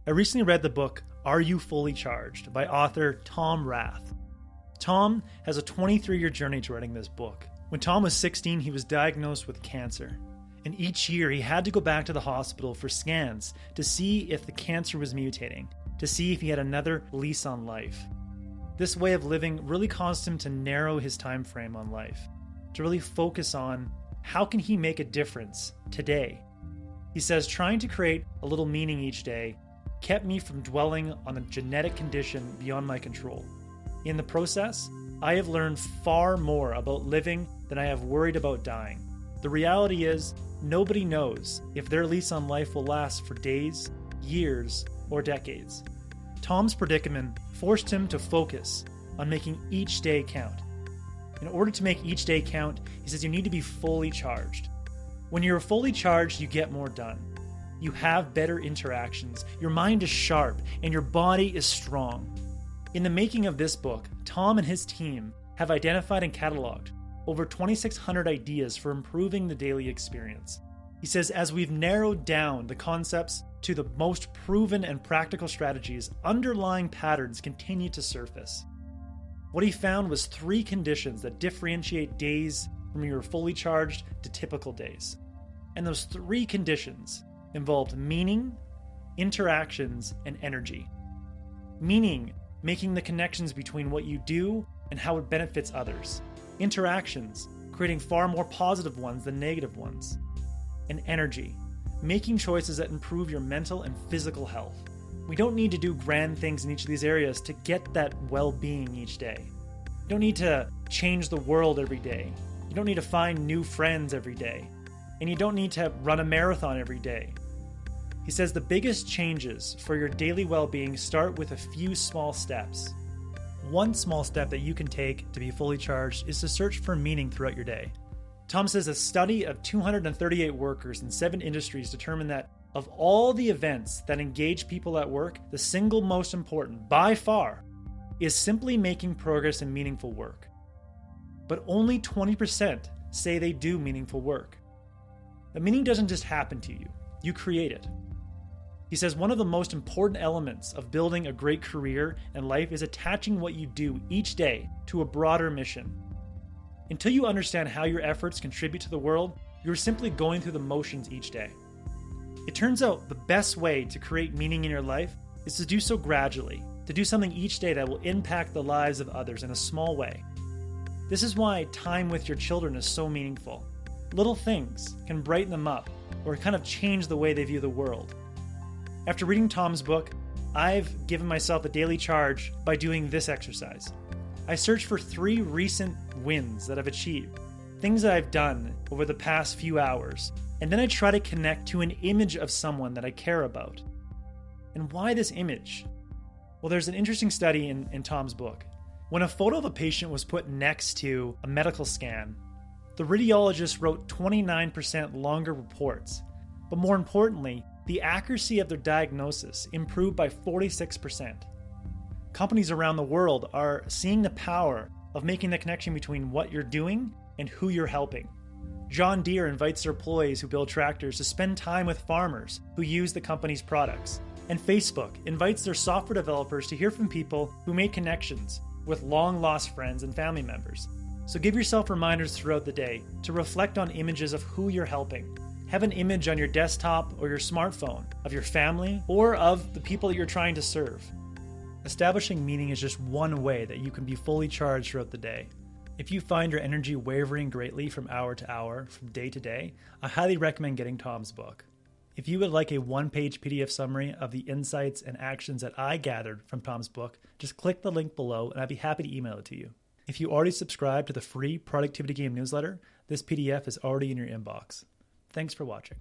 I recently read the book, Are You Fully Charged? By author Tom Rath. Tom has a 23-year journey to writing this book. When Tom was 16, he was diagnosed with cancer. And each year, he had to go back to the hospital for scans to see if the cancer was mutating, to see if he had another lease on life. This way of living really caused him to narrow his time frame on life, to really focus on how can he make a difference today. He says, trying to create a little meaning each day kept me from dwelling on a genetic condition beyond my control. In the process, I have learned far more about living than I have worried about dying. The reality is, nobody knows if their lease on life will last for days, years, or decades. Tom's predicament forced him to focus on making each day count. In order to make each day count, he says you need to be fully charged. When you're fully charged, you get more done. You have better interactions, your mind is sharp, and your body is strong. In the making of this book, Tom and his team have identified and cataloged over 2,600 ideas for improving the daily experience. He says, as we've narrowed down the concepts to the most proven and practical strategies, underlying patterns continue to surface. What he found was 3 conditions that differentiate days from your fully charged to typical days. And those 3 conditions involved meaning, interactions, and energy. Meaning, making the connections between what you do and how it benefits others. Interactions, creating far more positive ones than negative ones. And energy, making choices that improve your mental and physical health. We don't need to do grand things in each of these areas to get that well-being each day. You don't need to change the world every day. You don't need to find new friends every day. And you don't need to run a marathon every day. He says the biggest changes for your daily well-being start with a few small steps. One small step that you can take to be fully charged is to search for meaning throughout your day. Tom says a study of 238 workers in 7 industries determined that of all the events that engage people at work, the single most important, by far, is simply making progress in meaningful work. But only 20% say they do meaningful work. The meaning doesn't just happen to you, you create it. He says one of the most important elements of building a great career and life is attaching what you do each day to a broader mission. Until you understand how your efforts contribute to the world, you're simply going through the motions each day. It turns out the best way to create meaning in your life is to do so gradually, to do something each day that will impact the lives of others in a small way. This is why time with your children is so meaningful. Little things can brighten them up or kind of change the way they view the world. After reading Tom's book, I've given myself a daily charge by doing this exercise. I search for 3 recent wins that I've achieved, things that I've done over the past few hours, and then I try to connect to an image of someone that I care about. And why this image? Well, there's an interesting study in Tom's book. When a photo of a patient was put next to a medical scan, the radiologist wrote 29% longer reports, but more importantly, the accuracy of their diagnosis improved by 46%. Companies around the world are seeing the power of making the connection between what you're doing and who you're helping. John Deere invites their employees who build tractors to spend time with farmers who use the company's products. And Facebook invites their software developers to hear from people who made connections with long-lost friends and family members. So give yourself reminders throughout the day to reflect on images of who you're helping. Have an image on your desktop or your smartphone of your family or of the people that you're trying to serve. Establishing meaning is just one way that you can be fully charged throughout the day. If you find your energy wavering greatly from hour to hour, from day to day, I highly recommend getting Tom's book. If you would like a 1-page PDF summary of the insights and actions that I gathered from Tom's book, just click the link below and I'd be happy to email it to you. If you already subscribe to the free Productivity Game newsletter, this PDF is already in your inbox. Thanks for watching.